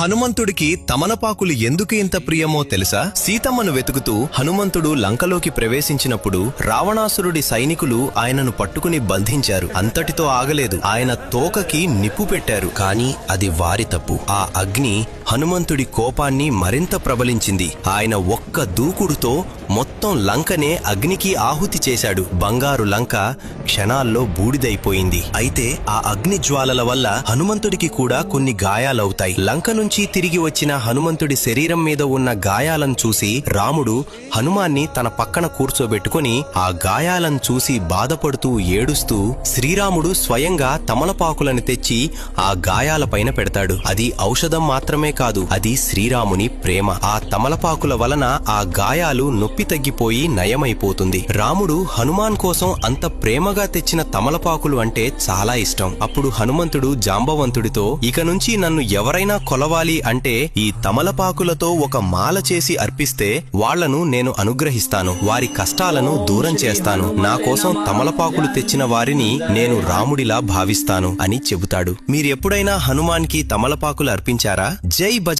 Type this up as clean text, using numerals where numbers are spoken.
హనుమంతుడికి తమలపాకులు ఎందుకు ఇంత ప్రియమో తెలుసా? సీతమ్మను వెతుకుతూ హనుమంతుడు లంకలోకి ప్రవేశించినప్పుడు రావణాసురుడి సైనికులు ఆయనను పట్టుకుని బంధించారు. అంతటితో ఆగలేదు, ఆయన తోకకి నిప్పు పెట్టారు. కాని అది వారి తప్పు. ఆ అగ్ని హనుమంతుడి కోపాన్ని మరింత ప్రబలించింది. ఆయన ఒక్క దూకుడుతో మొత్తం లంకనే అగ్నికి ఆహుతి చేశాడు. బంగారు లంక క్షణాల్లో బూడిదైపోయింది. అయితే ఆ అగ్ని జ్వాలల వల్ల హనుమంతుడికి కూడా కొన్ని గాయాలవుతాయి. లంక నుంచి తిరిగి వచ్చిన హనుమంతుడి శరీరం మీద ఉన్న గాయాలను చూసి రాముడు హనుమాన్ని తన పక్కన కూర్చోబెట్టుకుని ఆ గాయాలను చూసి బాధపడుతూ ఏడుస్తూ శ్రీరాముడు స్వయంగా తమలపాకులను తెచ్చి ఆ గాయాలపైన పెడతాడు. అది ఔషధం మాత్రమే కాదు, అది శ్రీరాముని ప్రేమ. ఆ తమలపాకుల వలన ఆ గాయాలు నొప్పి తగ్గిపోయి నయమైపోతుంది. రాముడు హనుమాన్ కోసం అంత ప్రేమగా తెచ్చిన తమలపాకులు అంటే చాలా ఇష్టం. అప్పుడు హనుమంతుడు జాంబవంతుడితో, ఇక నుంచి నన్ను ఎవరైనా కొలవాలి అంటే ఈ తమలపాకులతో ఒక మాల చేసి అర్పిస్తే వాళ్లను నేను అనుగ్రహిస్తాను, వారి కష్టాలను దూరం చేస్తాను, నా కోసం తమలపాకులు తెచ్చిన వారిని నేను రాముడిలా భావిస్తాను అని చెబుతాడు. మీరెప్పుడైనా హనుమాన్కి తమలపాకులు అర్పించారా? జై